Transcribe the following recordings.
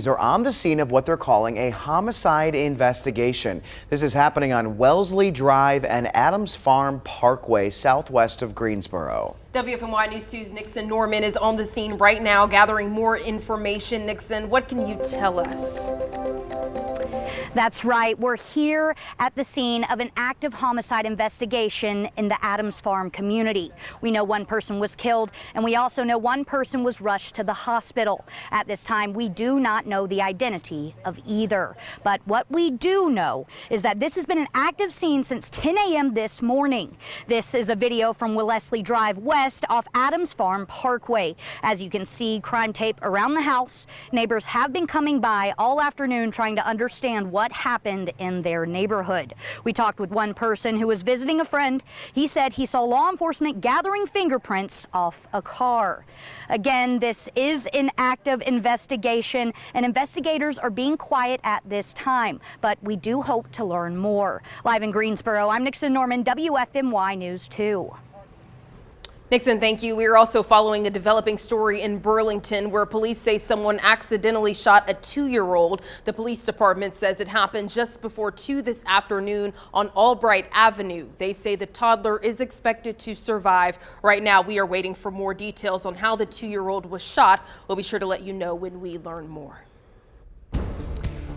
Are on the scene of what they're calling a homicide investigation. This is happening on Wellesley Drive and Adams Farm Parkway, southwest of Greensboro. WFMY News 2's Nixon Norman is on the scene right now gathering more information. Nixon, what can you tell us? That's right. We're here at the scene of an active homicide investigation in the Adams Farm community. We know one person was killed, and we also know one person was rushed to the hospital. At this time, we do not know the identity of either. But what we do know is that this has been an active scene since 10 a.m. this morning. This is a video from Wellesley Drive west off Adams Farm Parkway. As you can see, crime tape around the house. Neighbors have been coming by all afternoon trying to understand what happened in their neighborhood. We talked with one person who was visiting a friend. He said he saw law enforcement gathering fingerprints off a car. Again, this is an active investigation, and investigators are being quiet at this time, but we do hope to learn more. Live in Greensboro, I'm Nixon Norman, WFMY News 2. Nixon, thank you. We are also following a developing story in Burlington where police say someone accidentally shot a 2-year-old. The police department says it happened just before 2 this afternoon on Albright Avenue. They say the toddler is expected to survive. Right now, we are waiting for more details on how the 2-year-old was shot. We'll be sure to let you know when we learn more.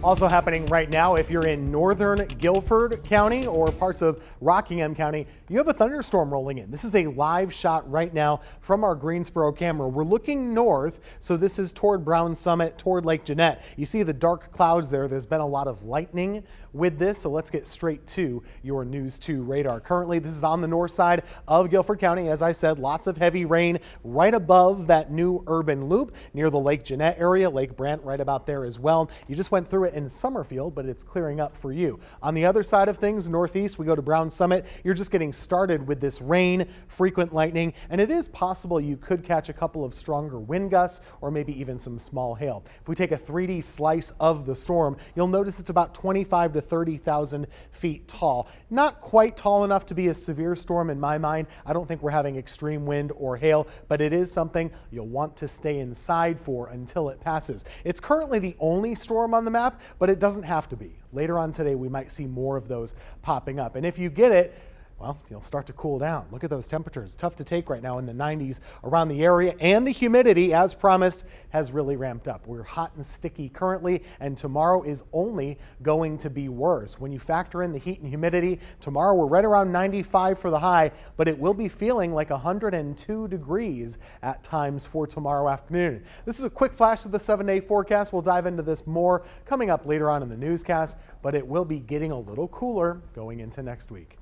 Also happening right now, if you're in northern Guilford County or parts of Rockingham County, you have a thunderstorm rolling in. This is a live shot right now from our Greensboro camera. We're looking north, so this is toward Brown Summit, toward Lake Jeanette. You see the dark clouds there. There's been a lot of lightning with this, so let's get straight to your News 2 radar. Currently, this is on the north side of Guilford County. As I said, lots of heavy rain right above that new urban loop near the Lake Jeanette area, Lake Brant right about there as well. You just went through it in Summerfield, but it's clearing up for you. On the other side of things, northeast, we go to Brown Summit. You're just getting started with this rain, frequent lightning, and it is possible you could catch a couple of stronger wind gusts or maybe even some small hail. If we take a 3D slice of the storm, you'll notice it's about 25 to 30,000 feet tall. Not quite tall enough to be a severe storm in my mind. I don't think we're having extreme wind or hail, but it is something you'll want to stay inside for until it passes. It's currently the only storm on the map, but it doesn't have to be. Later on today, we might see more of those popping up. And if you get it, well, you'll start to cool down. Look at those temperatures. Tough to take right now in the 90s around the area, and the humidity, as promised, has really ramped up. We're hot and sticky currently, and tomorrow is only going to be worse. When you factor in the heat and humidity, tomorrow we're right around 95 for the high, but it will be feeling like 102 degrees at times for tomorrow afternoon. This is a quick flash of the 7-day forecast. We'll dive into this more coming up later on in the newscast, but it will be getting a little cooler going into next week.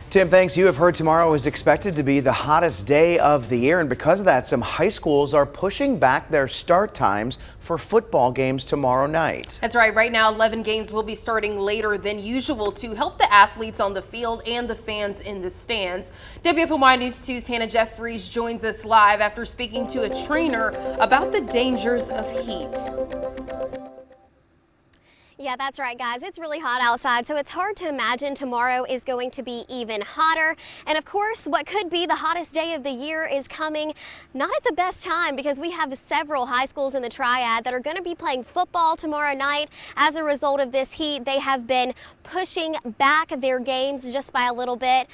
Tim, thanks. You have heard tomorrow is expected to be the hottest day of the year, and because of that, some high schools are pushing back their start times for football games tomorrow night. That's right. Right now, 11 games will be starting later than usual to help the athletes on the field and the fans in the stands. WFMY News 2's Hannah Jeffries joins us live after speaking to a trainer about the dangers of heat. Yeah, that's right, guys. It's really hot outside, so it's hard to imagine tomorrow is going to be even hotter. And of course, what could be the hottest day of the year is coming not at the best time, because we have several high schools in the Triad that are going to be playing football tomorrow night. As a result of this heat, they have been pushing back their games just by a little bit.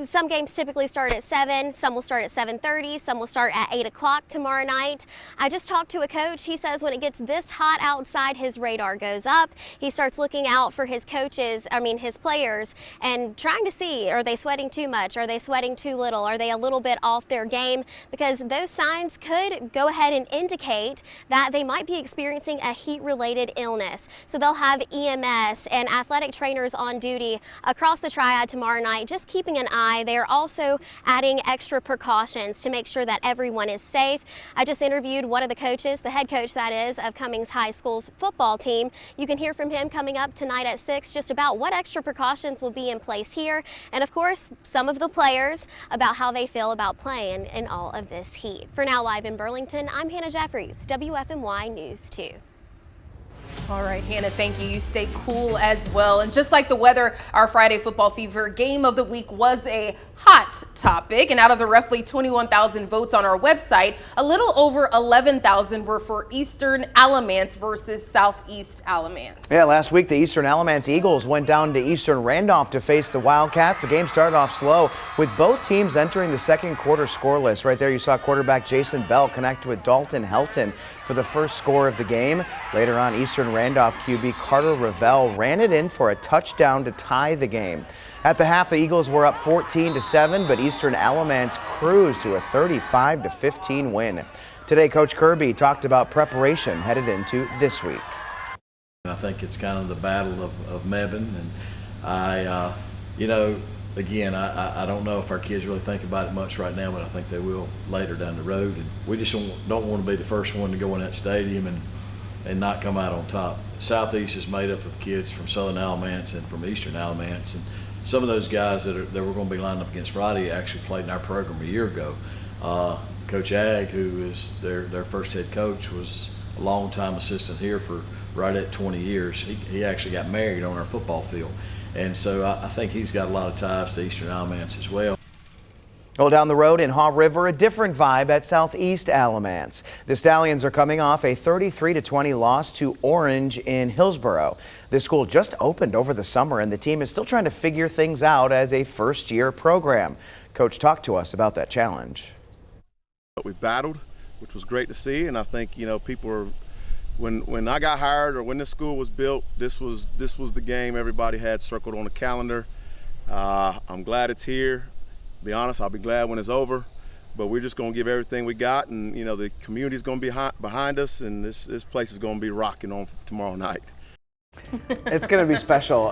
Some games typically start at 7, some will start at 7:30, some will start at 8 o'clock tomorrow night. I just talked to a coach. He says when it gets this hot outside, his radar goes up. He starts looking out for his his players, and trying to see, are they sweating too much? Are they sweating too little? Are they a little bit off their game? Because those signs could go ahead and indicate that they might be experiencing a heat-related illness. So they'll have EMS and athletic trainers on duty across the Triad tomorrow night, just keeping an eye. They are also adding extra precautions to make sure that everyone is safe. I just interviewed one of the coaches, the head coach that is, of Cummings High School's football team. You can hear from him coming up tonight at 6 just about what extra precautions will be in place here, and of course some of the players about how they feel about playing in all of this heat. For now, live in Burlington, I'm Hannah Jeffries, WFMY News 2. All right, Hannah, thank you. You stay cool as well. And just like the weather, our Friday Football Fever game of the week was a hot topic, and out of the roughly 21,000 votes on our website, a little over 11,000 were for Eastern Alamance versus Southeast Alamance. Yeah, last week the Eastern Alamance Eagles went down to Eastern Randolph to face the Wildcats. The game started off slow with both teams entering the second quarter scoreless. Right there you saw quarterback Jason Bell connect with Dalton Helton for the first score of the game. Later on, Eastern Randolph QB Carter Ravel ran it in for a touchdown to tie the game. At the half, the Eagles were up 14-7, but Eastern Alamance cruised to a 35-15 win. Today, Coach Kirby talked about preparation headed into this week. I think it's kind of the battle of Mebane, and I don't know if our kids really think about it much right now, but I think they will later down the road. And we just don't want to be the first one to go in that stadium and not come out on top. Southeast is made up of kids from Southern Alamance and from Eastern Alamance, and some of those guys that were going to be lined up against Friday actually played in our program a year ago. Coach Ag, who is their first head coach, was a long-time assistant here for right at 20 years. He actually got married on our football field. And so I think he's got a lot of ties to Eastern Alamance as well. Well, down the road in Haw River, a different vibe at Southeast Alamance. The Stallions are coming off a 33-20 loss to Orange in Hillsboro. This school just opened over the summer, and the team is still trying to figure things out as a first-year program. Coach talked to us about that challenge. We battled, which was great to see, and I think people are. When I got hired or when this school was built, this was the game everybody had circled on the calendar. I'm glad it's here. To be honest, I'll be glad when it's over. But we're just going to give everything we got, and the community's going to be behind us, and this place is going to be rocking on tomorrow night. It's going to be special.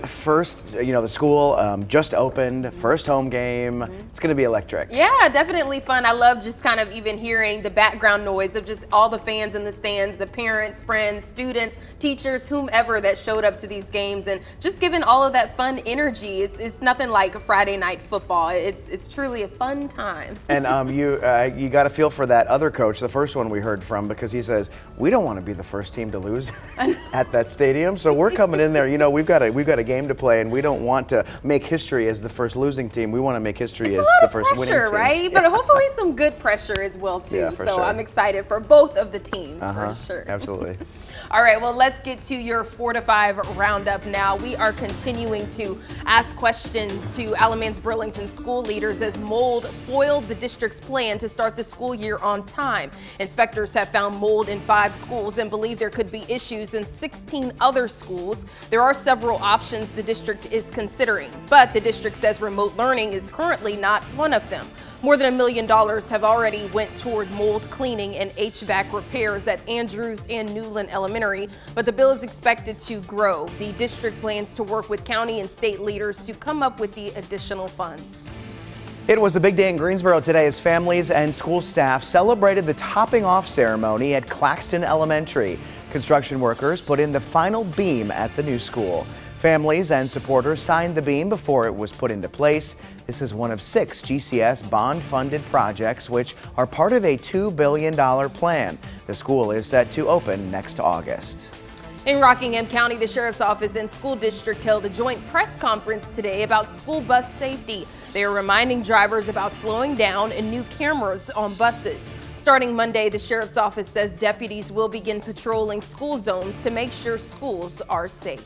First, the school just opened, first home game. It's going to be electric. Yeah, definitely fun. I love just kind of even hearing the background noise of just all the fans in the stands, the parents, friends, students, teachers, whomever that showed up to these games, and just giving all of that fun energy. It's nothing like a Friday night football. It's truly a fun time. And you got to feel for that other coach, the first one we heard from, because he says we don't want to be the first team to lose at that stadium. So we're coming in there, we've got a game to play, and we don't want to make history as the first losing team. We want to make history as the first winning team. Right? But hopefully some good pressure as well too. Yeah, for so sure. I'm excited for both of the teams for sure. Absolutely. All right, well, let's get to your 4 to 5 roundup now. We are continuing to ask questions to Alamance Burlington school leaders as mold foiled the district's plan to start the school year on time. Inspectors have found mold in 5 schools and believe there could be issues in 16 other schools. There are several options the district is considering, but the district says remote learning is currently not one of them. More than $1 million have already went toward mold cleaning and HVAC repairs at Andrews and Newland Elementary, but the bill is expected to grow. The district plans to work with county and state leaders to come up with the additional funds. It was a big day in Greensboro today as families and school staff celebrated the topping off ceremony at Claxton Elementary. Construction workers put in the final beam at the new school. Families and supporters signed the beam before it was put into place. This is one of 6 GCS bond-funded projects which are part of a $2 billion plan. The school is set to open next August. In Rockingham County, the Sheriff's Office and School District held a joint press conference today about school bus safety. They are reminding drivers about slowing down and new cameras on buses. Starting Monday, the Sheriff's Office says deputies will begin patrolling school zones to make sure schools are safe.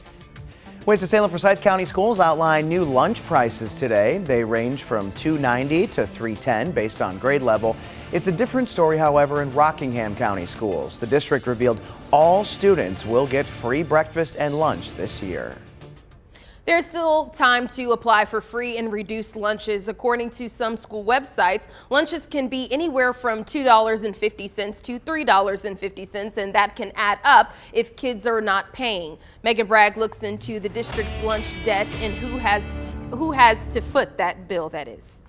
Winston-Salem Forsyth County Schools outlined new lunch prices today. They range from $2.90 to $3.10 based on grade level. It's a different story, however, in Rockingham County Schools. The district revealed all students will get free breakfast and lunch this year. There's still time to apply for free and reduced lunches. According to some school websites, lunches can be anywhere from $2.50 to $3.50, and that can add up if kids are not paying. Megan Bragg looks into the district's lunch debt and who has to foot that bill, that is.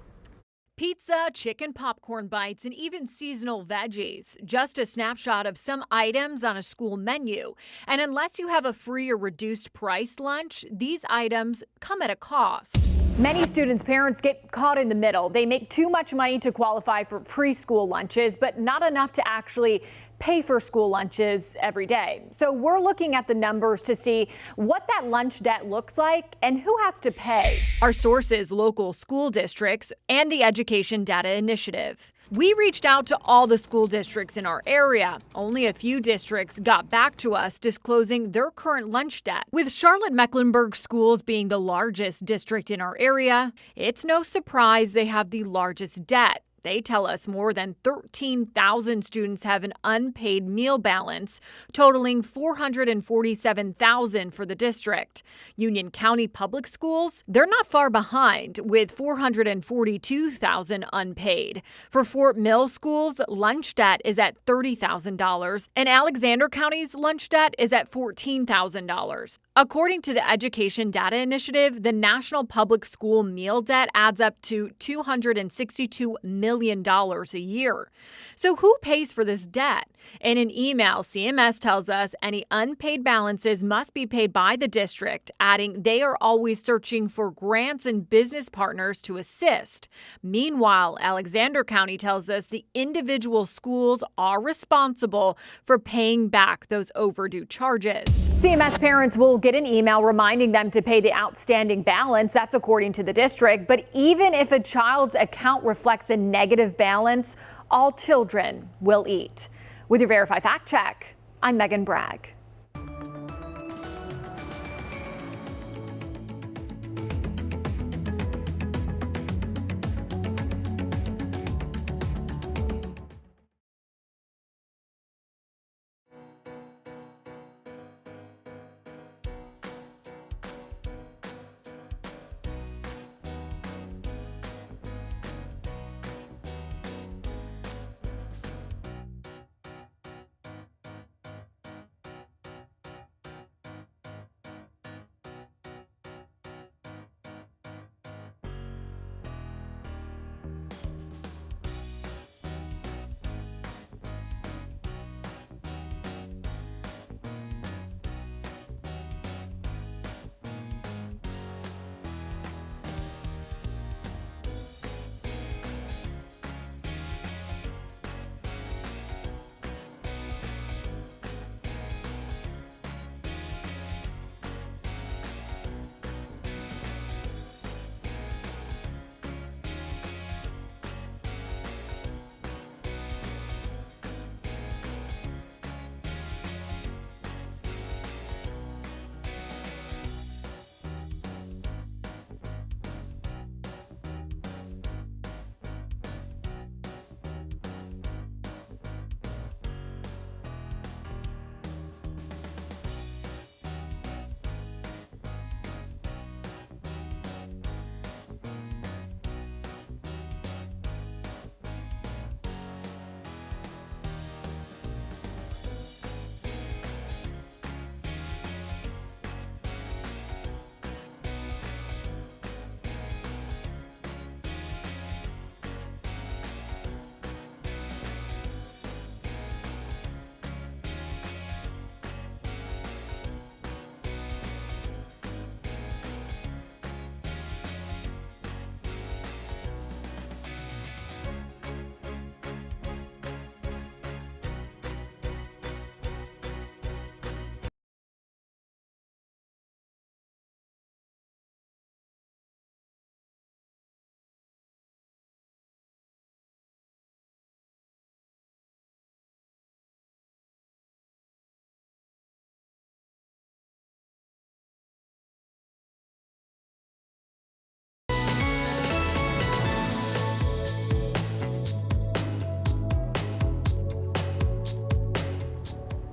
Pizza, chicken popcorn bites, and even seasonal veggies. Just a snapshot of some items on a school menu. And unless you have a free or reduced price lunch, these items come at a cost. Many students' parents get caught in the middle. They make too much money to qualify for free school lunches, but not enough to actually pay for school lunches every day. So we're looking at the numbers to see what that lunch debt looks like and who has to pay. Our sources, local school districts, and the Education Data Initiative. We reached out to all the school districts in our area. Only a few districts got back to us disclosing their current lunch debt. With Charlotte-Mecklenburg schools being the largest district in our area, it's no surprise they have the largest debt. They tell us more than 13,000 students have an unpaid meal balance, totaling $447,000 for the district. Union County Public Schools, they're not far behind, with $442,000 unpaid. For Fort Mill schools, lunch debt is at $30,000, and Alexander County's lunch debt is at $14,000. According to the Education Data Initiative, the national public school meal debt adds up to $262 million a year. So who pays for this debt? In an email, CMS tells us any unpaid balances must be paid by the district, adding they are always searching for grants and business partners to assist. Meanwhile, Alexander County tells us the individual schools are responsible for paying back those overdue charges. CMS parents will get an email reminding them to pay the outstanding balance. That's according to the district. But even if a child's account reflects a negative balance, all children will eat. With your Verify Fact Check, I'm Megan Bragg.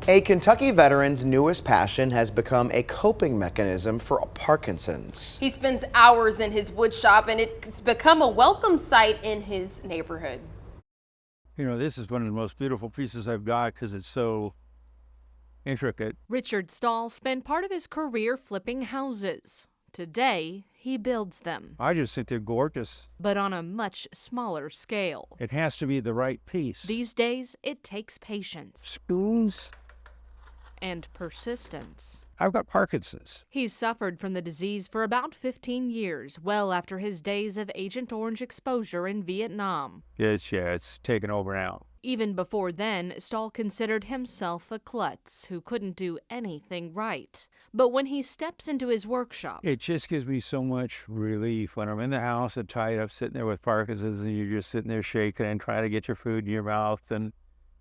A Kentucky veteran's newest passion has become a coping mechanism for Parkinson's. He spends hours in his wood shop, and it's become a welcome sight in his neighborhood. You know, this is one of the most beautiful pieces I've got because it's so intricate. Richard Stahl spent part of his career flipping houses. Today, he builds them. I just think they're gorgeous. But on a much smaller scale. It has to be the right piece. These days, it takes patience. Spoons. And persistence. I've got Parkinson's. He's suffered from the disease for about 15 years, well after his days of Agent Orange exposure in Vietnam. It's taken over now. Even before then, Stahl considered himself a klutz who couldn't do anything right. But when he steps into his workshop, it just gives me so much relief when I'm in the house and tied up, sitting there with Parkinson's, and you're just sitting there shaking and trying to get your food in your mouth and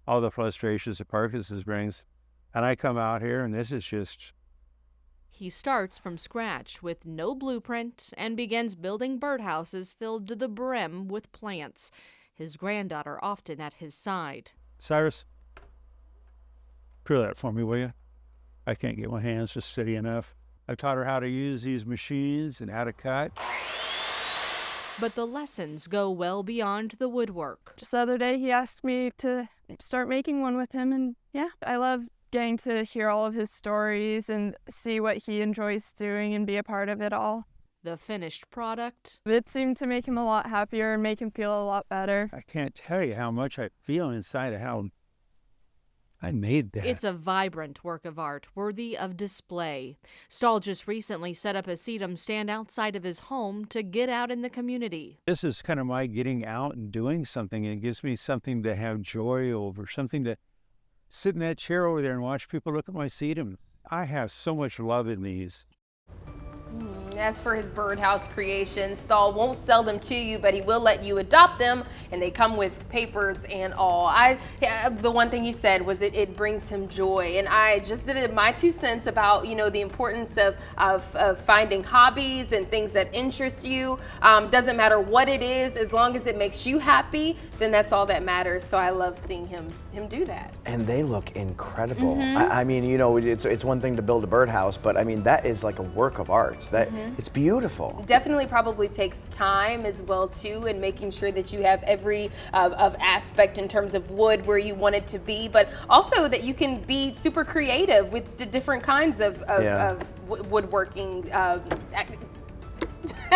all the frustrations that Parkinson's brings. And I come out here, and this is just... He starts from scratch with no blueprint and begins building birdhouses filled to the brim with plants, his granddaughter often at his side. Cyrus, drill that for me, will you? I can't get my hands just steady enough. I've taught her how to use these machines and how to cut. But the lessons go well beyond the woodwork. Just the other day, he asked me to start making one with him, and yeah, I love getting to hear all of his stories and see what he enjoys doing and be a part of it all. The finished product? It seemed to make him a lot happier and make him feel a lot better. I can't tell you how much I feel inside of how I made that. It's a vibrant work of art worthy of display. Stahl just recently set up a sedum stand outside of his home to get out in the community. This is kind of my getting out and doing something. It gives me something to have joy over, something to sit in that chair over there and watch people look at my sedum. I have so much love in these. As for his birdhouse creation, Stahl won't sell them to you, but he will let you adopt them, and they come with papers and all. The one thing he said was it brings him joy, and I just did my 2 cents about, you know, the importance of finding hobbies and things that interest you. Doesn't matter what it is, as long as it makes you happy, then that's all that matters. So I love seeing him do that. And they look incredible. I mean, you know, it's one thing to build a birdhouse, but I mean, that is like a work of art. It's beautiful. Definitely probably takes time as well too, and making sure that you have every of aspect in terms of wood where you want it to be, but also that you can be super creative with the different kinds of woodworking.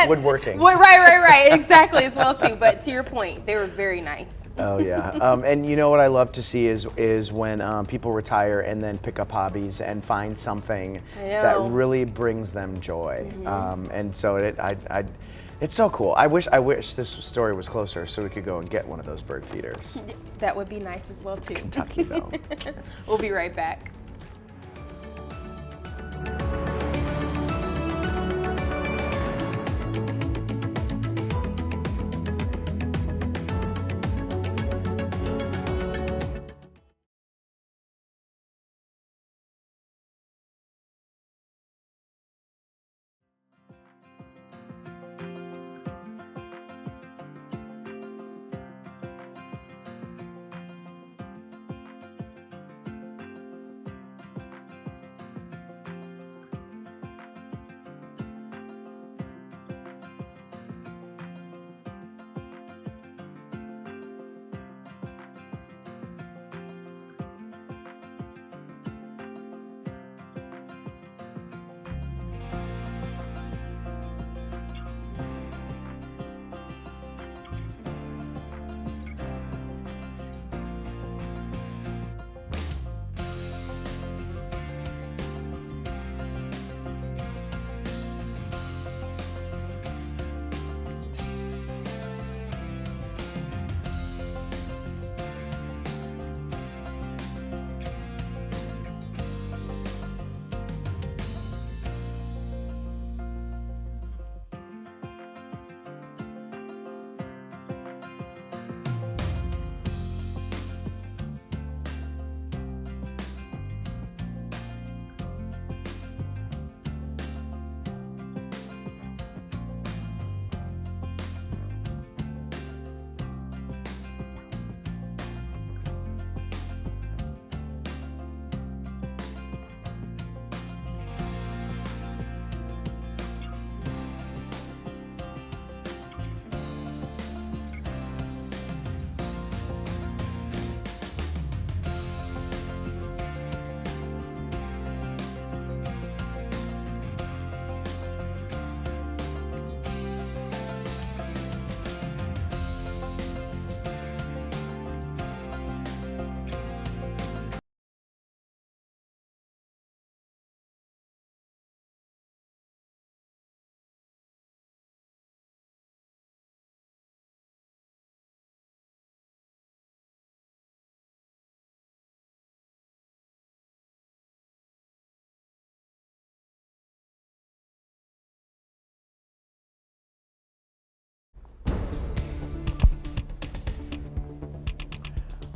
Woodworking. Right, exactly, as well too. But to your point, they were very nice. Oh yeah, and you know what I love to see is when people retire and then pick up hobbies and find something that really brings them joy. And so it's so cool. I wish this story was closer so we could go and get one of those bird feeders. That would be nice as well too. Kentucky though. We'll be right back.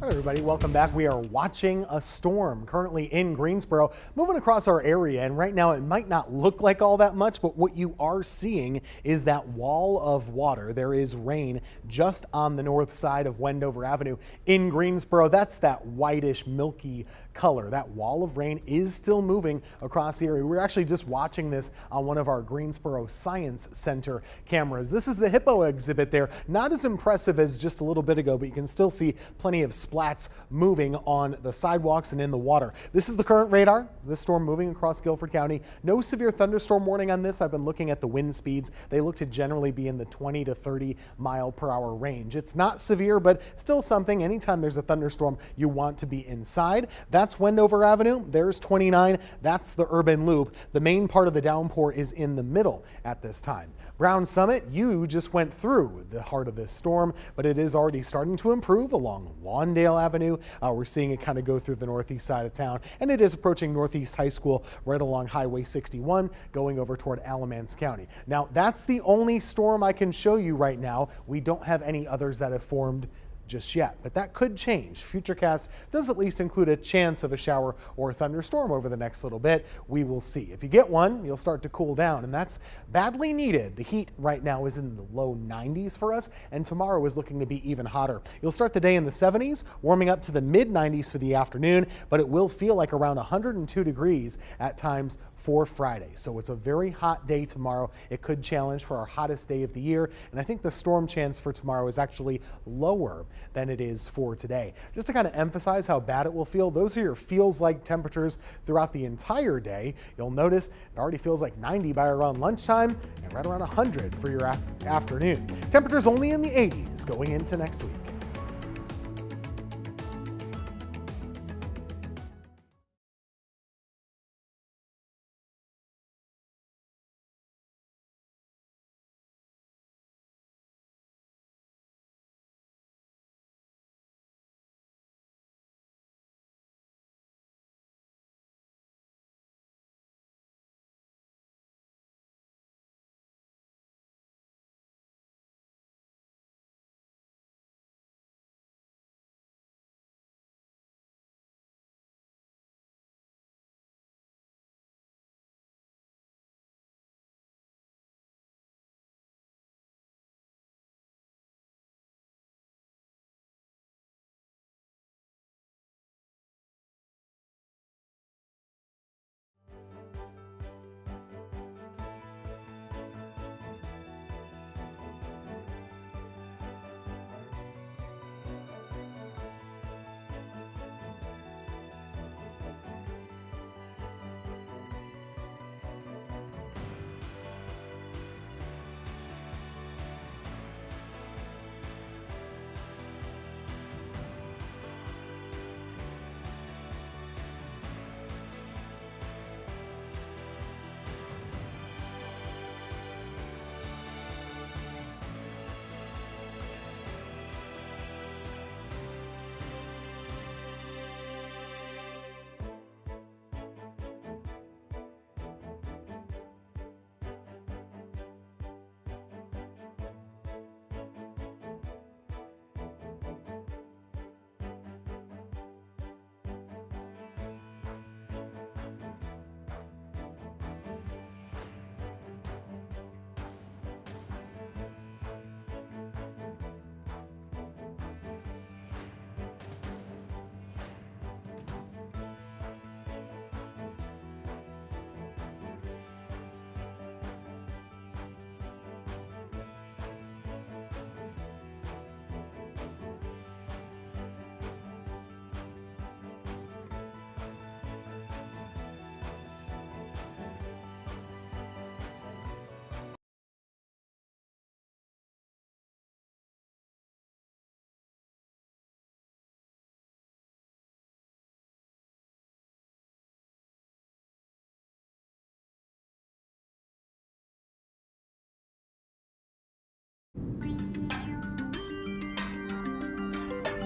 All right, everybody, welcome back. We are watching a storm currently in Greensboro, moving across our area. And right now it might not look like all that much, but what you are seeing is that wall of water. There is rain just on the north side of Wendover Avenue in Greensboro. That's that whitish, milky color. That wall of rain is still moving across the area. We're actually just watching this on one of our Greensboro Science Center cameras. This is the hippo exhibit there. Not as impressive as just a little bit ago, but you can still see plenty of splats moving on the sidewalks and in the water. This is the current radar. This storm moving across Guilford County. No severe thunderstorm warning on this. I've been looking at the wind speeds. They look to generally be in the 20 to 30 mile per hour range. It's not severe, but still something. Anytime there's a thunderstorm, you want to be inside. That's Wendover Avenue. There's 29. That's the urban loop. The main part of the downpour is in the middle at this time. Brown Summit, you just went through the heart of this storm, but it is already starting to improve along Lawndale Avenue. We're seeing it kind of go through the northeast side of town, and it is approaching Northeast High School right along Highway 61, going over toward Alamance County. Now, that's the only storm I can show you right now. We don't have any others that have formed just yet, but that could change. Futurecast does at least include a chance of a shower or a thunderstorm over the next little bit. We will see. If you get one, you'll start to cool down, and that's badly needed. The heat right now is in the low 90s for us, and tomorrow is looking to be even hotter. You'll start the day in the 70s, warming up to the mid 90s for the afternoon, but it will feel like around 102 degrees at times for Friday. So it's a very hot day tomorrow. It could challenge for our hottest day of the year, and I think the storm chance for tomorrow is actually lower than it is for today. Just to kind of emphasize how bad it will feel, those are your feels like temperatures throughout the entire day. You'll notice it already feels like 90 by around lunchtime and right around 100 for your afternoon. Temperatures only in the 80s going into next week.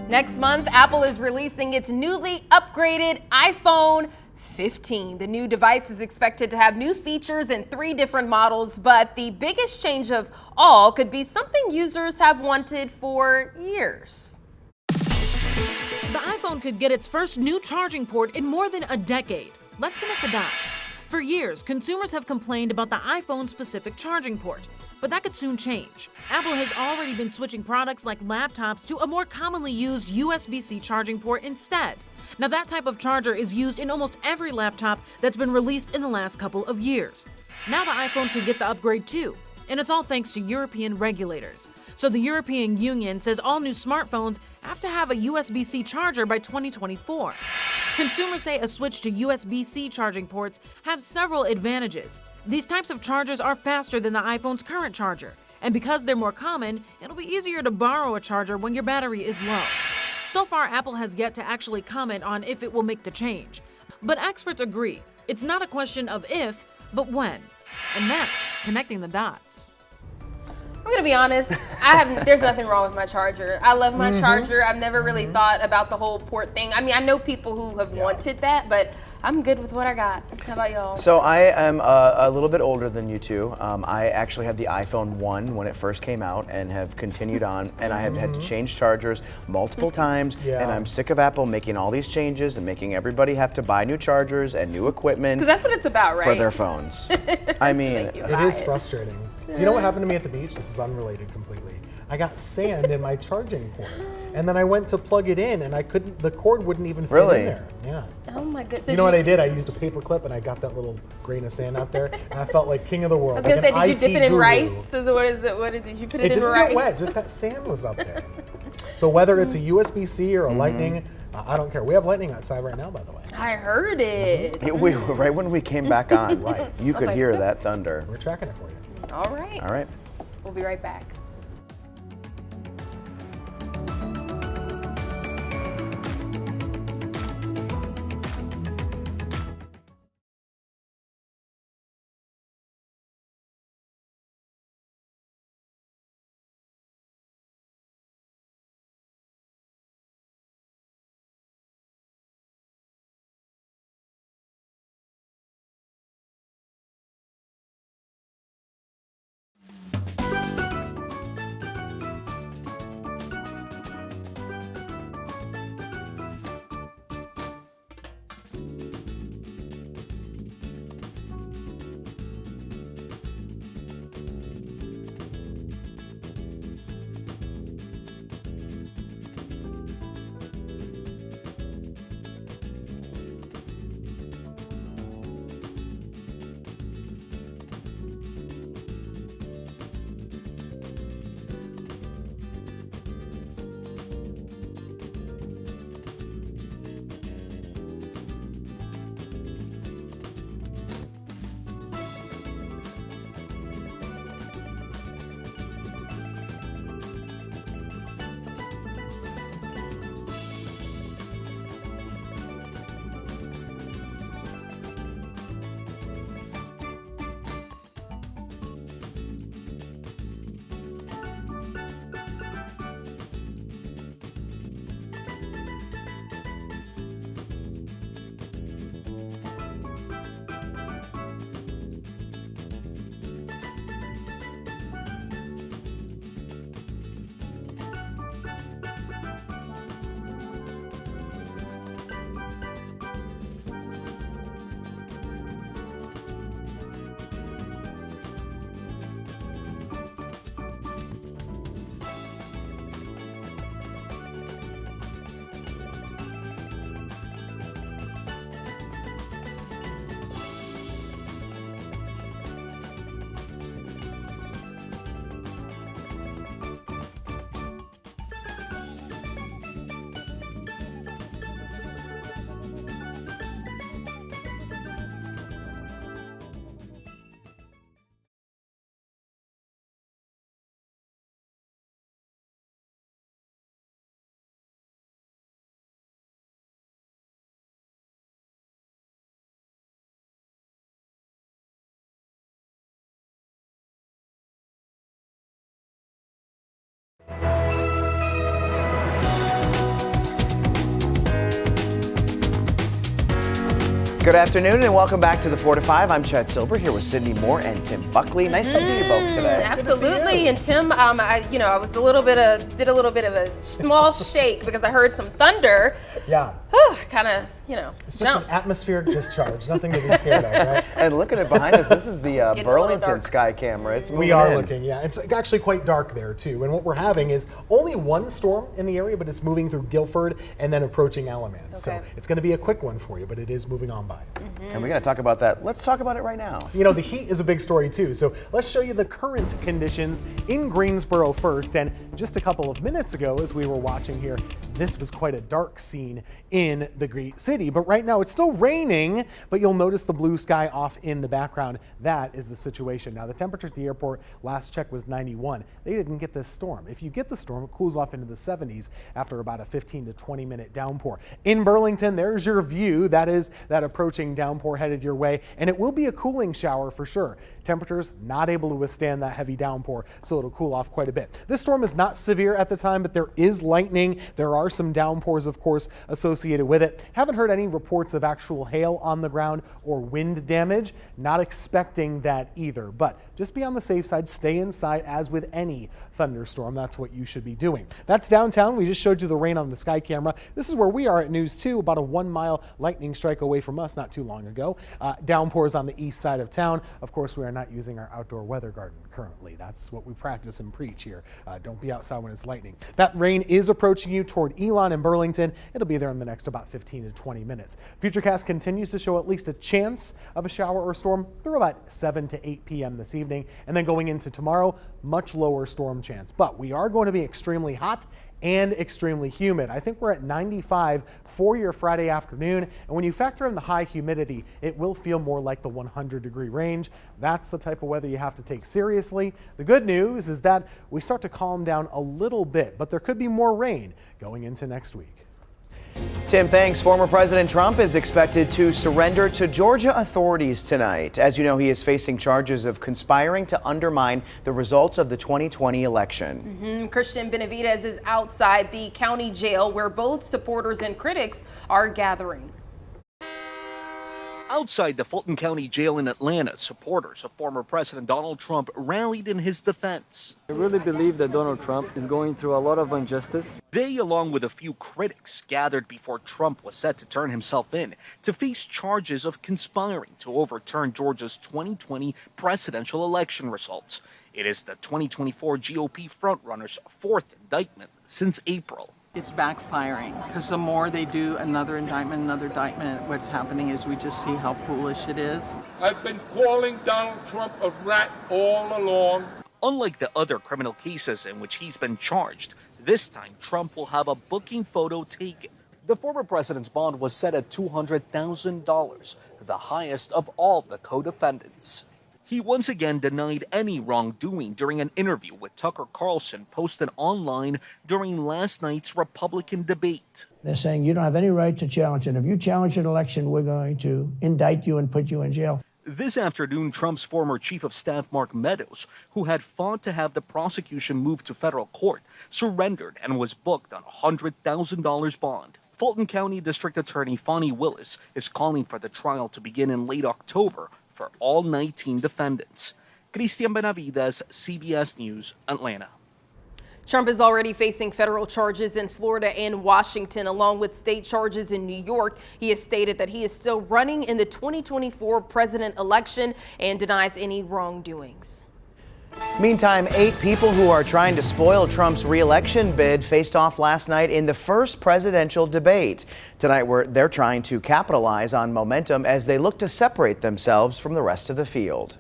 Next month, Apple is releasing its newly upgraded iPhone 15. The new device is expected to have new features in 3 different models, but the biggest change of all could be something users have wanted for years. could get its first new charging port in more than a decade. Let's connect the dots. For years, consumers have complained about the iPhone-specific charging port, but that could soon change. Apple has already been switching products like laptops to a more commonly used USB-C charging port instead. Now, that type of charger is used in almost every laptop that's been released in the last couple of years. Now the iPhone could get the upgrade too, and it's all thanks to European regulators. So the European Union says all new smartphones have to have a USB-C charger by 2024. Consumers say a switch to USB-C charging ports have several advantages. These types of chargers are faster than the iPhone's current charger, and because they're more common, it'll be easier to borrow a charger when your battery is low. So far, Apple has yet to actually comment on if it will make the change. But experts agree, it's not a question of if, but when. And that's connecting the dots. I'm gonna be honest, there's nothing wrong with my charger. I love my charger. I've never really thought about the whole port thing. I mean, I know people who have wanted that, but I'm good with what I got. How about y'all? So I am a little bit older than you two. I actually had the iPhone 1 when it first came out and have continued on, and I have had to change chargers multiple times, and I'm sick of Apple making all these changes and making everybody have to buy new chargers and new equipment. Because that's what it's about, right? For their phones. I mean, it is frustrating. Do you know what happened to me at the beach? This is unrelated completely. I got sand in my charging port, and then I went to plug it in, and the cord wouldn't even fit in there. Yeah. Oh my goodness. You know what I did? I used a paper clip, and I got that little grain of sand out there, and I felt like king of the world. I was gonna say, did you dip it in rice? What is it? You put it in rice? It didn't get wet, just that sand was up there. So whether it's a USB-C or a Lightning, I don't care. We have Lightning outside right now, by the way. I heard it. Right when we came back on, you could hear that thunder. We're tracking it for you. All right. All right. We'll be right back. Good afternoon and welcome back to the 4 to 5. I'm Chad Silver here with Sydney Moore and Tim Buckley. Nice to see you both today. Absolutely. And Tim, I was did a little bit of a small shake because I heard some thunder. Yeah. Kind of, It's just an atmospheric discharge. Nothing to be scared of, right? And looking at behind us, this is the Burlington sky camera. It's moving We are in. looking, yeah. It's actually quite dark there too. And what we're having is only one storm in the area, but it's moving through Guilford and then approaching Alamance. So it's going to be a quick one for you, but it is moving on by. And we got to talk about that. Let's talk about it right now. The heat is a big story too. So let's show you the current conditions in Greensboro first. And just a couple of minutes ago, as we were watching here, this was quite a dark scene in the great city. But right now it's still raining, but you'll notice the blue sky off in the background. That is the situation. Now the temperature at the airport last check was 91. They didn't get this storm. If you get the storm, it cools off into the 70s after about a 15 to 20 minute downpour. In Burlington, there's your view. That is that approaching downpour headed your way, and it will be a cooling shower for sure. Temperatures not able to withstand that heavy downpour, so it'll cool off quite a bit. This storm is not severe at the time, but there is lightning. There are some downpours, of course, associated with it. Haven't heard any reports of actual hail on the ground or wind damage. Not expecting that either, but just be on the safe side. Stay inside as with any thunderstorm. That's what you should be doing. That's downtown. We just showed you the rain on the sky camera. This is where we are at News 2, about a 1 mile lightning strike away from us not too long ago. Downpours on the east side of town. Of course, we are not using our outdoor weather garden currently. That's what we practice and preach here. Don't be outside when it's lightning. That rain is approaching you toward Elon and Burlington. It'll be there in the next about 15 to 20 minutes. Futurecast continues to show at least a chance of a shower or storm through about 7 to 8 p.m. this evening. And then going into tomorrow, much lower storm chance. But we are going to be extremely hot and extremely humid. I think we're at 95 for your Friday afternoon. And when you factor in the high humidity, it will feel more like the 100-degree range. That's the type of weather you have to take seriously. The good news is that we start to calm down a little bit, but there could be more rain going into next week. Tim, thanks. Former President Trump is expected to surrender to Georgia authorities tonight. As you know, he is facing charges of conspiring to undermine the results of the 2020 election. Christian Benavidez is outside the county jail where both supporters and critics are gathering. Outside the Fulton County Jail in Atlanta, supporters of former President Donald Trump rallied in his defense. I really believe that Donald Trump is going through a lot of injustice. They, along with a few critics, gathered before Trump was set to turn himself in to face charges of conspiring to overturn Georgia's 2020 presidential election results. It is the 2024 GOP frontrunner's fourth indictment since April. It's backfiring because the more they do another indictment, what's happening is we just see how foolish it is. I've been calling Donald Trump a rat all along. Unlike the other criminal cases in which he's been charged, this time Trump will have a booking photo taken. The former president's bond was set at $200,000, the highest of all the co-defendants. He once again denied any wrongdoing during an interview with Tucker Carlson posted online during last night's Republican debate. They're saying you don't have any right to challenge it. If you challenge an election, we're going to indict you and put you in jail. This afternoon, Trump's former chief of staff, Mark Meadows, who had fought to have the prosecution moved to federal court, surrendered and was booked on a $100,000 bond. Fulton County District Attorney Fonnie Willis is calling for the trial to begin in late October for all 19 defendants. Christian Benavidez, CBS News, Atlanta. Trump is already facing federal charges in Florida and Washington, along with state charges in New York. He has stated that he is still running in the 2024 president election and denies any wrongdoings. Meantime, 8 people who are trying to spoil Trump's re-election bid faced off last night in the first presidential debate. Tonight, they're trying to capitalize on momentum as they look to separate themselves from the rest of the field.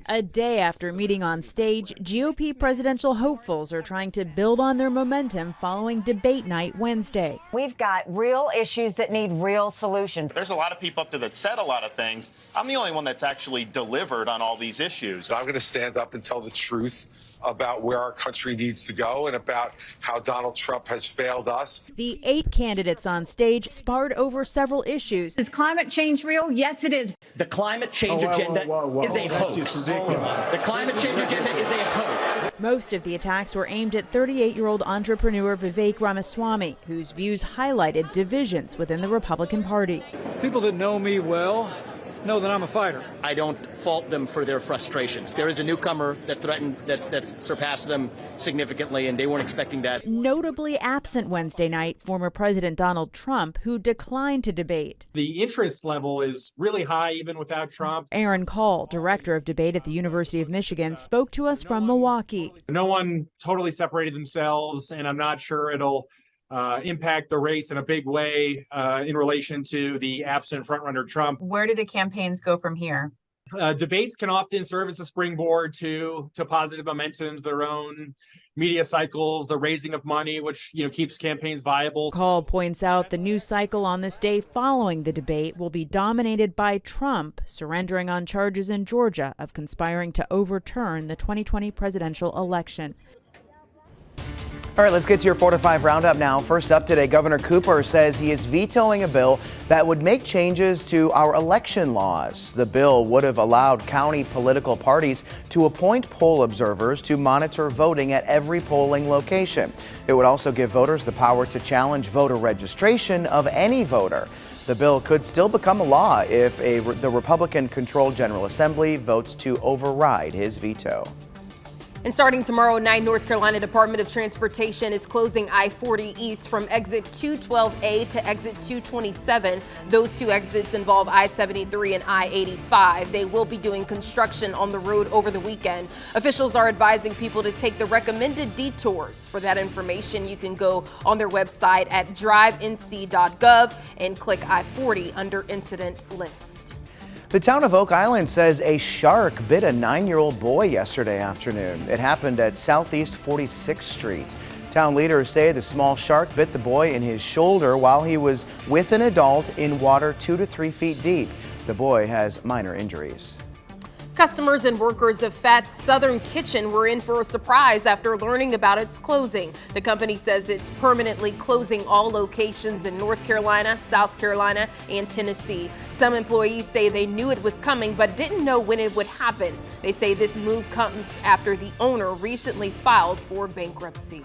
A day after meeting on stage, GOP presidential hopefuls are trying to build on their momentum following debate night Wednesday. We've got real issues that need real solutions. There's a lot of people up there that said a lot of things. I'm the only one that's actually delivered on all these issues. I'm going to stand up and tell the truth about where our country needs to go and about how Donald Trump has failed us. The 8 candidates on stage sparred over several issues. Is climate change real? Yes, it is. The climate change agenda is a hoax. The climate change agenda is a hoax. Most of the attacks were aimed at 38-year-old entrepreneur Vivek Ramaswamy, whose views highlighted divisions within the Republican Party. People that know me well know that I'm a fighter. I don't fault them for their frustrations. There is a newcomer that's surpassed them significantly, and they weren't expecting that. Notably absent Wednesday night, former President Donald Trump, who declined to debate. The interest level is really high even without Trump. Aaron Call, director of debate at the University of Michigan, spoke to us from Milwaukee. No one totally separated themselves, and I'm not sure it'll impact the race in a big way in relation to the absent frontrunner Trump. Where do the campaigns go from here? Debates can often serve as a springboard to positive momentums, their own media cycles, the raising of money, which keeps campaigns viable. Call points out the news cycle on this day following the debate will be dominated by Trump surrendering on charges in Georgia of conspiring to overturn the 2020 presidential election. All right, let's get to your 4 to 5 roundup now. First up today, Governor Cooper says he is vetoing a bill that would make changes to our election laws. The bill would have allowed county political parties to appoint poll observers to monitor voting at every polling location. It would also give voters the power to challenge voter registration of any voter. The bill could still become a law if the Republican-controlled General Assembly votes to override his veto. And starting tomorrow night, North Carolina Department of Transportation is closing I-40 East from exit 212A to exit 227. Those two exits involve I-73 and I-85. They will be doing construction on the road over the weekend. Officials are advising people to take the recommended detours. For that information, you can go on their website at drivenc.gov and click I-40 under incident list. The town of Oak Island says a shark bit a 9-year-old boy yesterday afternoon. It happened at Southeast 46th Street. Town leaders say the small shark bit the boy in his shoulder while he was with an adult in water 2 to 3 feet deep. The boy has minor injuries. Customers and workers of Fat's Southern Kitchen were in for a surprise after learning about its closing. The company says it's permanently closing all locations in North Carolina, South Carolina, and Tennessee. Some employees say they knew it was coming but didn't know when it would happen. They say this move comes after the owner recently filed for bankruptcy.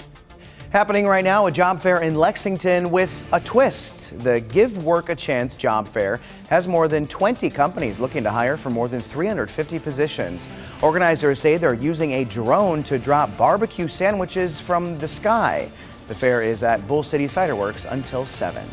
Happening right now, a job fair in Lexington with a twist. The Give Work a Chance job fair has more than 20 companies looking to hire for more than 350 positions. Organizers say they're using a drone to drop barbecue sandwiches from the sky. The fair is at Bull City Cider Works until 7.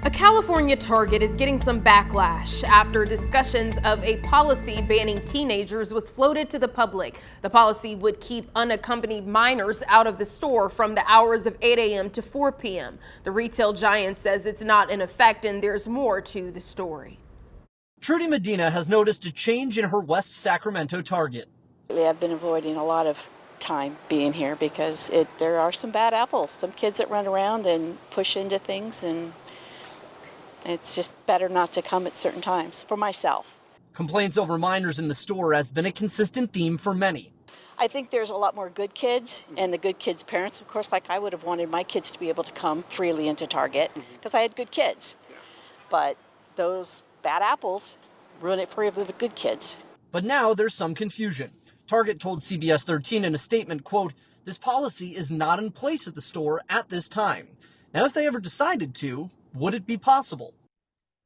A California Target is getting some backlash after discussions of a policy banning teenagers was floated to the public. The policy would keep unaccompanied minors out of the store from the hours of 8 a.m. to 4 p.m. The retail giant says it's not in effect and there's more to the story. Trudy Medina has noticed a change in her West Sacramento Target. I've been avoiding a lot of time being here because there are some bad apples, some kids that run around and push into things, and it's just better not to come at certain times for myself. Complaints over minors in the store has been a consistent theme for many. I think there's a lot more good kids, and the good kids' parents, of course, like I would have wanted my kids to be able to come freely into Target because I had good kids. But those bad apples ruin it for the good kids. But now there's some confusion. Target told CBS 13 in a statement, quote, "This policy is not in place at the store at this time. Now, if they ever decided to, would it be possible?"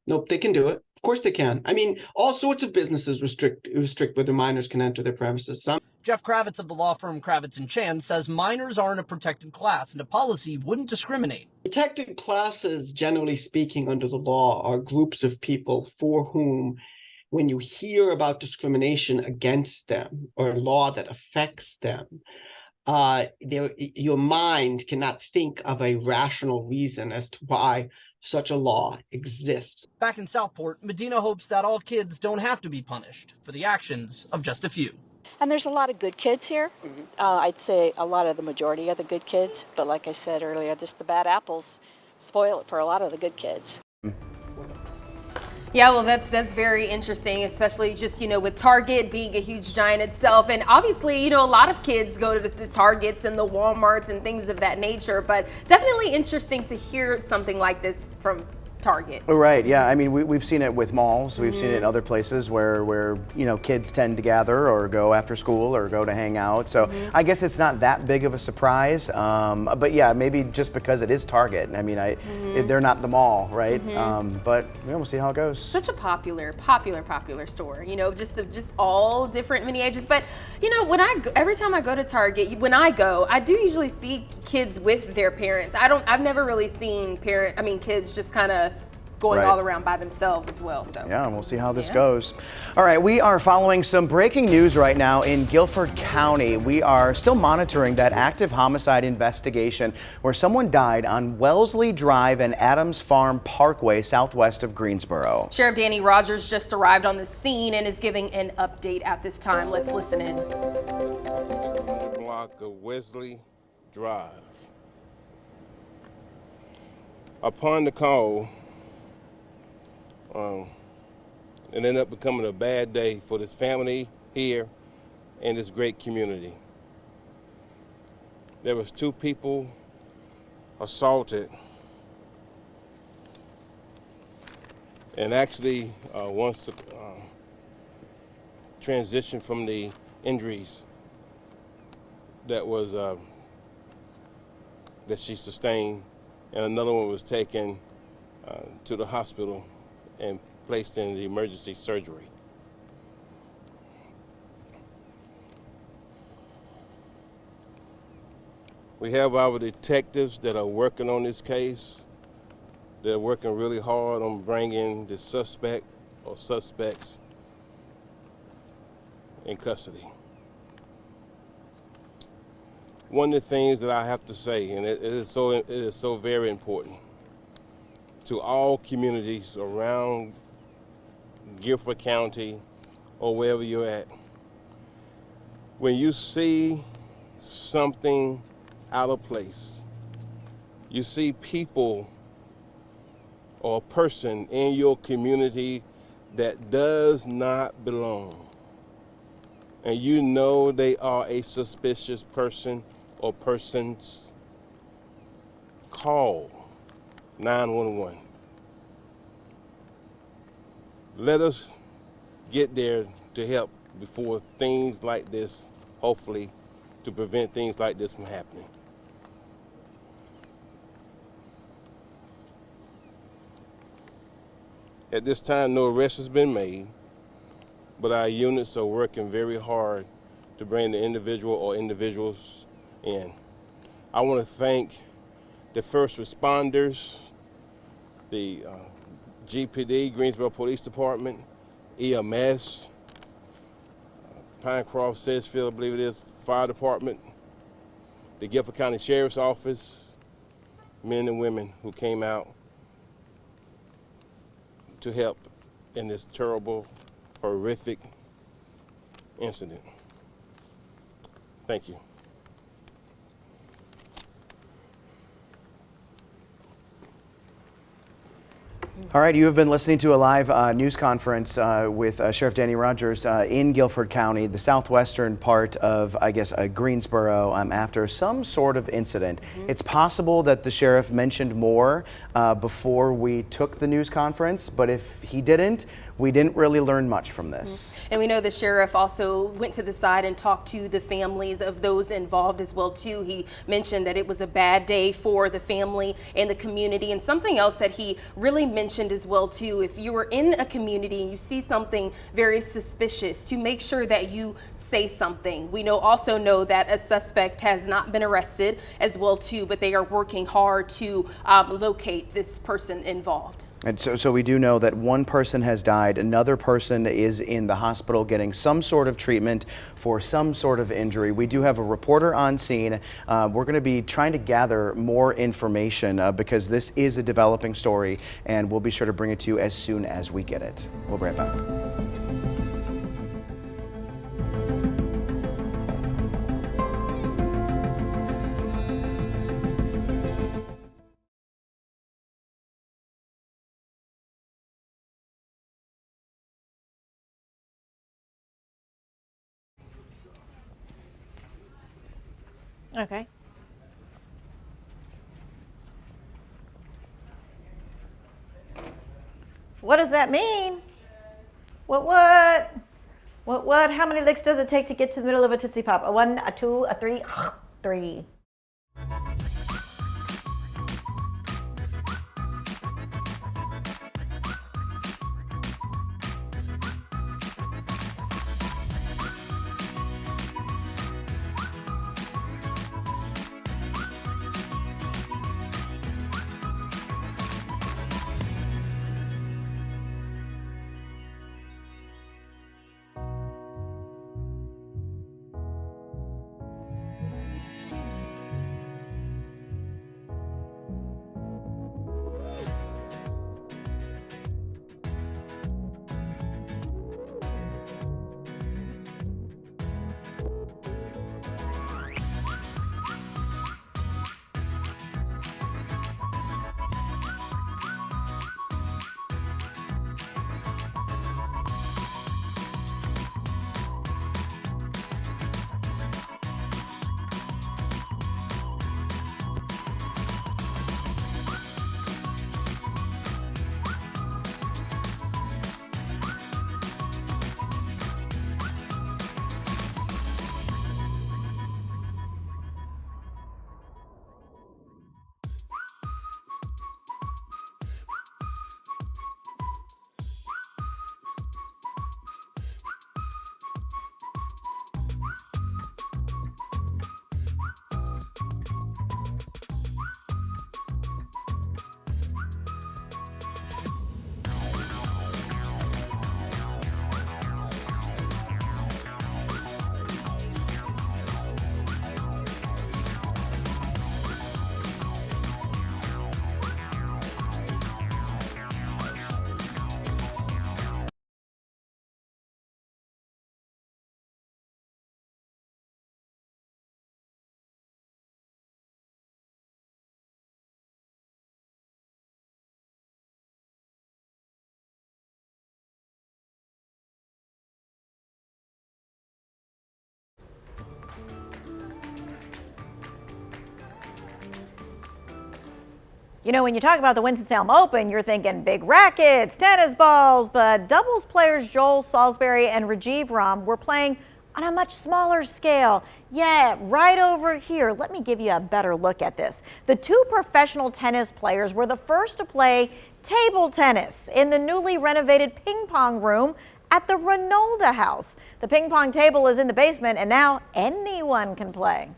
Nope, they can do it. Of course they can. I mean, all sorts of businesses restrict whether minors can enter their premises. Jeff Kravitz of the law firm Kravitz & Chan says minors aren't a protected class and a policy wouldn't discriminate. Protected classes, generally speaking, under the law, are groups of people for whom, when you hear about discrimination against them or a law that affects them, your mind cannot think of a rational reason as to why such a law exists. Back in Southport, Medina hopes that all kids don't have to be punished for the actions of just a few. And there's a lot of good kids here. I'd say a lot of the majority of the good kids. But like I said earlier, just the bad apples spoil it for a lot of the good kids. Yeah, well, that's very interesting, especially just, with Target being a huge giant itself. And obviously, a lot of kids go to the Targets and the Walmarts and things of that nature. But definitely interesting to hear something like this from Target. Right, yeah. I mean, we've seen it with malls. We've seen it in other places where kids tend to gather or go after school or go to hang out. So I guess it's not that big of a surprise. But yeah, maybe just because it is Target. I mean, they're not the mall, right? But we'll see how it goes. Such a popular store. Just all different mini ages. But every time I go to Target, I do usually see kids with their parents. I've never really seen kids just kind of going all around by themselves as well. So yeah, we'll see how this goes. All right, we are following some breaking news right now in Guilford County. We are still monitoring that active homicide investigation where someone died on Wellesley Drive and Adams Farm Parkway southwest of Greensboro. Sheriff Danny Rogers just arrived on the scene and is giving an update at this time. Let's listen in. On the block of Wellesley Drive. Upon the call, it ended up becoming a bad day for this family here and this great community. There was 2 people assaulted, and actually once transitioned from the injuries that she sustained, and another one was taken to the hospital and placed in the emergency surgery. We have our detectives that are working on this case. They're working really hard on bringing the suspect or suspects in custody. One of the things that I have to say, and it is so very important to all communities around Guilford County or wherever you're at, when you see something out of place, you see people or a person in your community that does not belong, and you know they are a suspicious person or persons, call 911. Let us get there to help before things like this, hopefully, to prevent things like this from happening. At this time, no arrest has been made, but our units are working very hard to bring the individual or individuals in. I want to thank the first responders, the GPD, Greensboro Police Department, EMS, Pinecroft, Sedgefield, I believe it is, Fire Department, the Guilford County Sheriff's Office, men and women who came out to help in this terrible, horrific incident. Thank you. All right, you have been listening to a live news conference with Sheriff Danny Rogers in Guilford County, the southwestern part of, Greensboro, after some sort of incident. It's possible that the sheriff mentioned more before we took the news conference, but if he didn't, we didn't really learn much from this. And we know the sheriff also went to the side and talked to the families of those involved as well too. He mentioned that it was a bad day for the family and the community, and something else that he really mentioned as well too, if you were in a community and you see something very suspicious, to make sure that you say something. We also know that a suspect has not been arrested as well too, but they are working hard to locate this person involved. And so we do know that one person has died, another person is in the hospital getting some sort of treatment for some sort of injury. We do have a reporter on scene. We're going to be trying to gather more information because this is a developing story, and we'll be sure to bring it to you as soon as we get it. We'll be right back. Okay. What does that mean? What? How many licks does it take to get to the middle of a Tootsie Pop? A 1, a 2, a 3, 3. You know, when you talk about the Winston-Salem Open, you're thinking big rackets, tennis balls, but doubles players Joel Salisbury and Rajiv Ram were playing on a much smaller scale. Yeah, right over here. Let me give you a better look at this. The two professional tennis players were the first to play table tennis in the newly renovated ping pong room at the Ronalda House. The ping pong table is in the basement, and now anyone can play.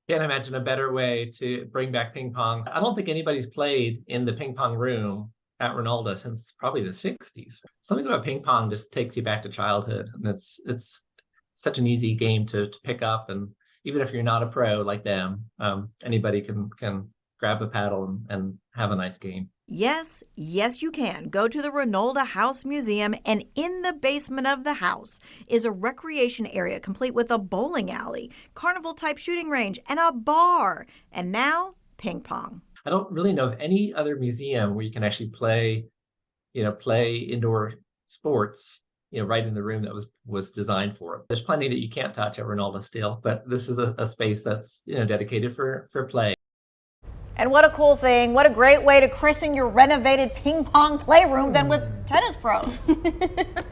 Can't imagine a better way to bring back ping pong. I don't think anybody's played in the ping pong room at Ronalda since probably the 60s. Something about ping pong just takes you back to childhood, and it's such an easy game to pick up. And even if you're not a pro like them, anybody can grab a paddle and have a nice game. Yes, you can. Go to the Ronalda House Museum, and in the basement of the house is a recreation area complete with a bowling alley, carnival-type shooting range, and a bar. And now, ping pong. I don't really know of any other museum where you can actually play indoor sports, right in the room that was designed for it. There's plenty that you can't touch at Ronalda still, but this is a space that's dedicated for play. And what a cool thing. What a great way to christen your renovated ping pong playroom than with tennis pros.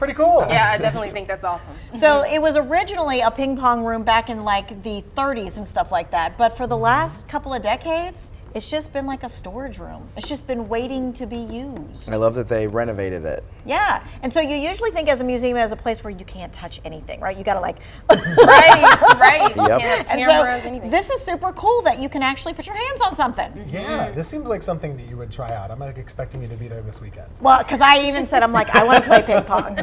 Pretty cool. Yeah, I definitely think that's awesome. So it was originally a ping pong room back in like the 30s and stuff like that. But for the last couple of decades, it's just been like a storage room. It's just been waiting to be used. I love that they renovated it. Yeah, and so you usually think as a museum as a place where you can't touch anything, right? You gotta like. Right. Yep. Can't have And cameras, so anything. this is super cool that you can actually put your hands on something. Yeah, this seems like something that you would try out. I'm like expecting you to be there this weekend. Well, because I even said, I'm like, I want to play ping pong.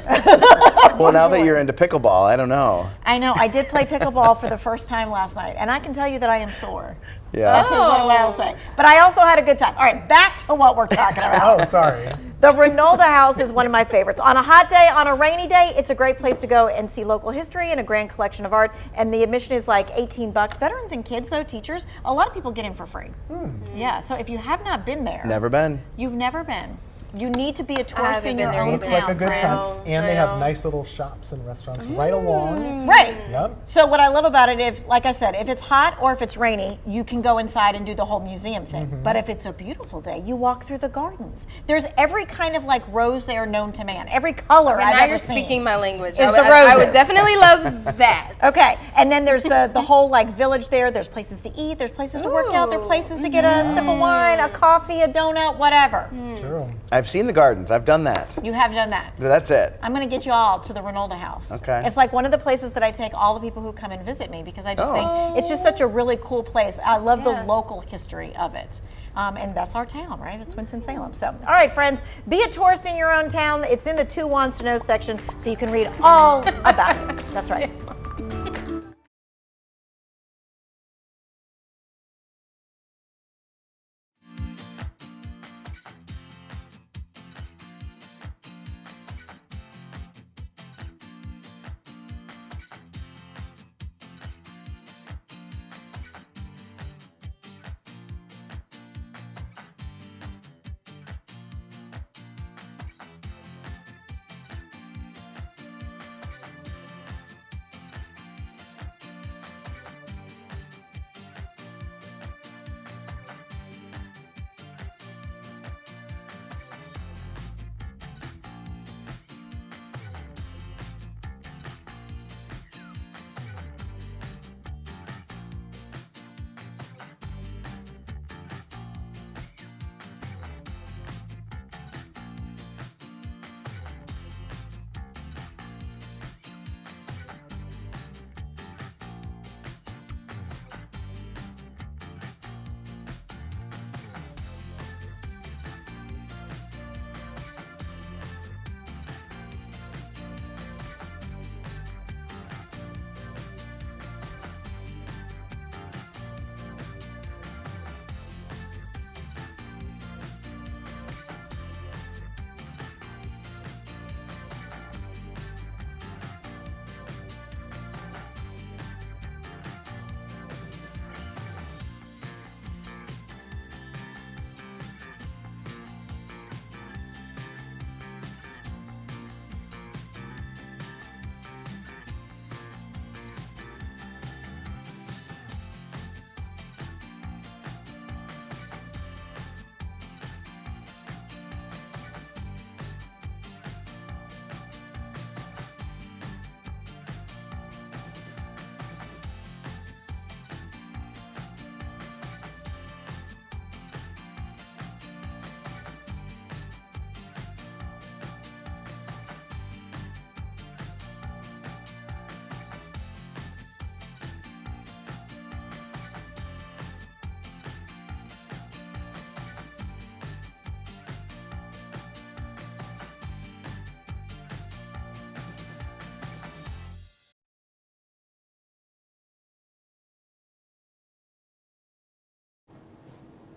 Well, now that you're into pickleball, I don't know. I know, I did play pickleball for the first time last night, and I can tell you that I am sore. Yeah. That's what I'll say. But I also had a good time. All right, back to what we're talking about. Oh, sorry. The Ronalda House is one of my favorites. On a hot day, on a rainy day, it's a great place to go and see local history and a grand collection of art. And the admission is like $18. Veterans and kids, though, teachers, a lot of people get in for free. Yeah, so if you have not been there. Never been. You've never been. You need to be a tourist in your own Looks town. like a good time. And they have nice little shops and restaurants right along. Right. Yep. So what I love about it, if, like I said, if it's hot or if it's rainy, you can go inside and do the whole museum thing. But if it's a beautiful day, you walk through the gardens. There's every kind of like rose there known to man. Every color I've now ever you're seen. speaking my language. Is I the I roses. would definitely love that. Okay, and then there's the whole like village there. There's places to eat. There's places to work out. There's places to get a sip of wine, a coffee, a donut, whatever. It's true. I've seen the gardens. I've done that. You have done that. That's it. I'm going to get you all to the Ronaldo House. Okay. It's like one of the places that I take all the people who come and visit me because I just think it's just such a really cool place. I love the local history of it. And that's our town, right? It's Winston-Salem. So, all right, friends, be a tourist in your own town. It's in the 2 Wants to Know section, so you can read all about it. That's right.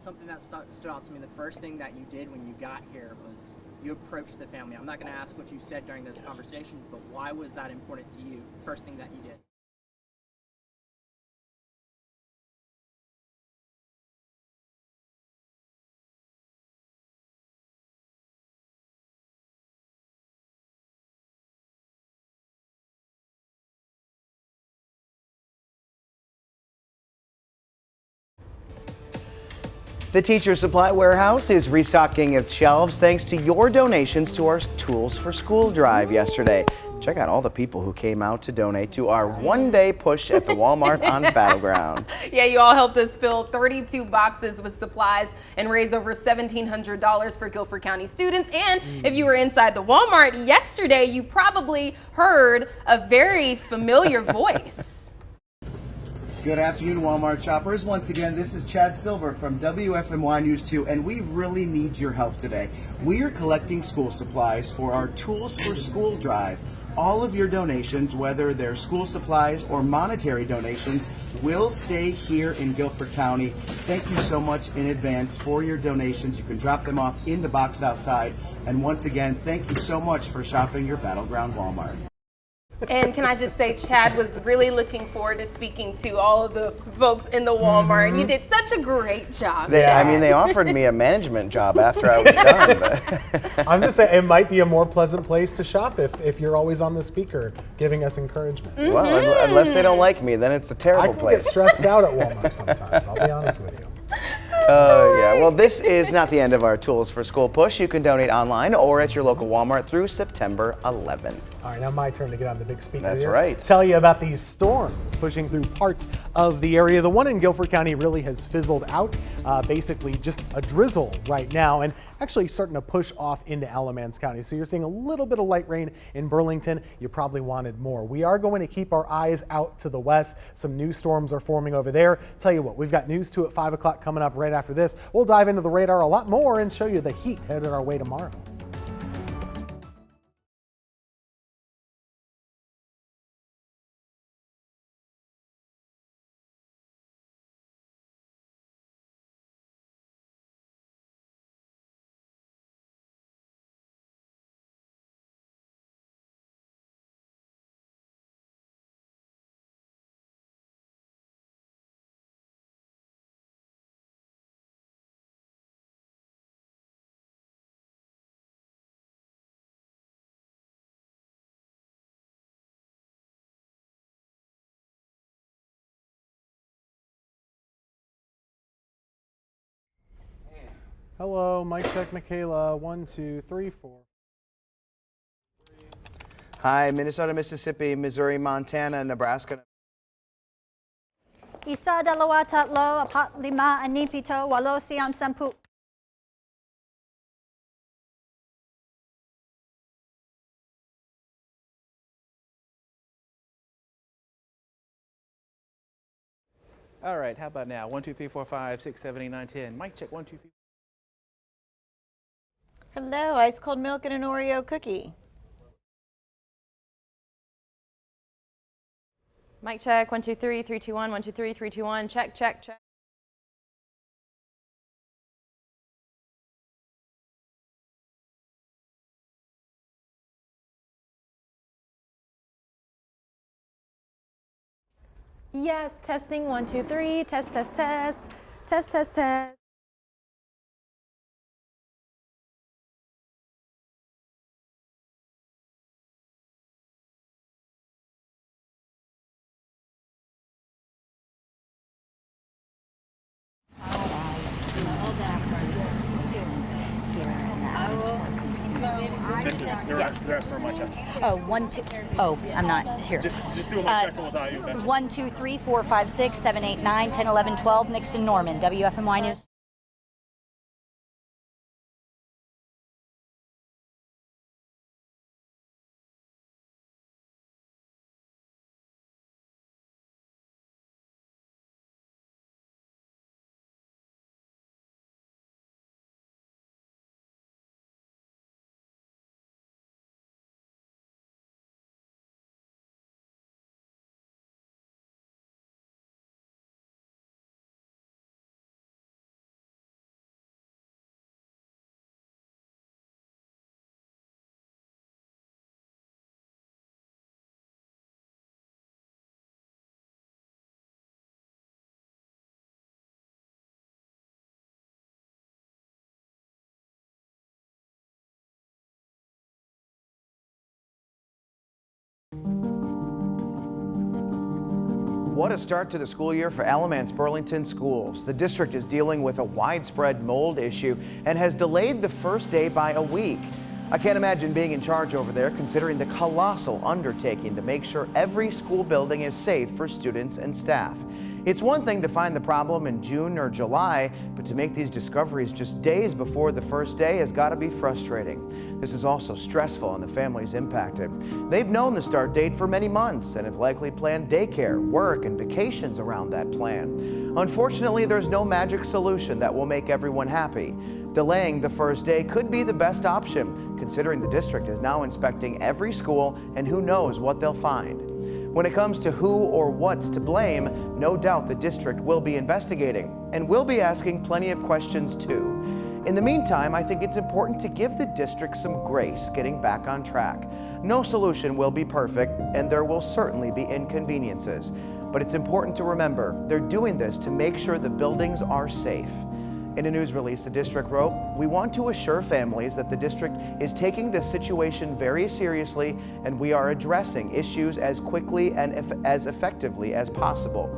Something that stood out to me, the first thing that you did when you got here was you approached the family. I'm not going to ask what you said during those conversations, but why was that important to you? First thing that you did. The Teacher Supply Warehouse is restocking its shelves thanks to your donations to our Tools for School drive yesterday. Check out all the people who came out to donate to our one-day push at the Walmart on Battleground. Yeah, you all helped us fill 32 boxes with supplies and raise over $1,700 for Guilford County students. And if you were inside the Walmart yesterday, you probably heard a very familiar voice. Good afternoon, Walmart shoppers. Once again, this is Chad Silver from WFMY News 2, and we really need your help today. We are collecting school supplies for our Tools for School drive. All of your donations, whether they're school supplies or monetary donations, will stay here in Guilford County. Thank you so much in advance for your donations. You can drop them off in the box outside. And once again, thank you so much for shopping your Battleground Walmart. And can I just say, Chad was really looking forward to speaking to all of the folks in the Walmart. And you did such a great job, Chad. I mean, they offered me a management job after I was done. But I'm just saying, it might be a more pleasant place to shop if you're always on the speaker giving us encouragement. Well, unless they don't like me, then it's a terrible I can place. get stressed out at Walmart sometimes, I'll be honest with you. Yeah. Well, this is not the end of our Tools for School push. You can donate online or at your local Walmart through September 11. All right, now my turn to get on the big speaker. That's here. right. Tell you about these storms pushing through parts of the area. The one in Guilford County really has fizzled out, basically just a drizzle right now, and actually starting to push off into Alamance County. So you're seeing a little bit of light rain in Burlington. You probably wanted more. We are going to keep our eyes out to the west. Some new storms are forming over there. Tell you what, we've got News 2 at 5 o'clock coming up right after this. We'll dive into the radar a lot more and show you the heat headed our way tomorrow. Hello, mic check, Michaela. 1, 2, 3, 4. Hi, Minnesota, Mississippi, Missouri, Montana, Nebraska. Isa dalawa tatlo apat lima anim pito walo siyam sampu. All right, how about now? 1, 2, 3, 4, 5, 6, 7, 8, 9, 10. Mic check. 1, 2, 3. Hello, ice cold milk and an Oreo cookie. Mic check. 1, 2, 3, 3, 2, 1. 1, 2, 3, 3, 2, 1. Check, check, check. Yes, testing. 1, 2, 3. Test, test, test. Test, test, test. They're asking for my check. Oh, 1, 2. Oh, I'm not here. Just do a mic check without you. 1, 2, 3, 4, 5, 6, 7, 8, 9, 10, 11, 12. Nixon Norman, WFMY News. What a start to the school year for Alamance Burlington schools. The district is dealing with a widespread mold issue and has delayed the first day by a week. I can't imagine being in charge over there, considering the colossal undertaking to make sure every school building is safe for students and staff. It's one thing to find the problem in June or July, but to make these discoveries just days before the first day has got to be frustrating. This is also stressful on the families impacted. They've known the start date for many months and have likely planned daycare, work, and vacations around that plan. Unfortunately, there's no magic solution that will make everyone happy. Delaying the first day could be the best option, considering the district is now inspecting every school and who knows what they'll find. When it comes to who or what's to blame, no doubt the district will be investigating and will be asking plenty of questions too. In the meantime, I think it's important to give the district some grace getting back on track. No solution will be perfect, and there will certainly be inconveniences. But it's important to remember they're doing this to make sure the buildings are safe. In a news release, the district wrote, "We want to assure families that the district is taking this situation very seriously, and we are addressing issues as quickly and as effectively as possible."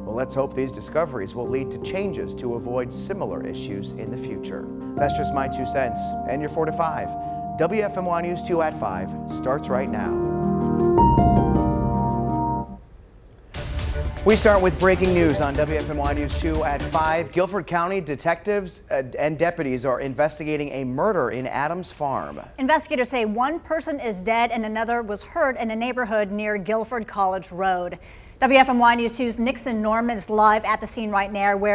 Well, let's hope these discoveries will lead to changes to avoid similar issues in the future. That's just my 2 cents. And your 4 to 5. WFMY News 2 at 5 starts right now. We start with breaking news on WFMY News 2 at 5. Guilford County detectives and deputies are investigating a murder in Adams Farm. Investigators say one person is dead and another was hurt in a neighborhood near Guilford College Road. WFMY News 2's Nixon Norman is live at the scene right now where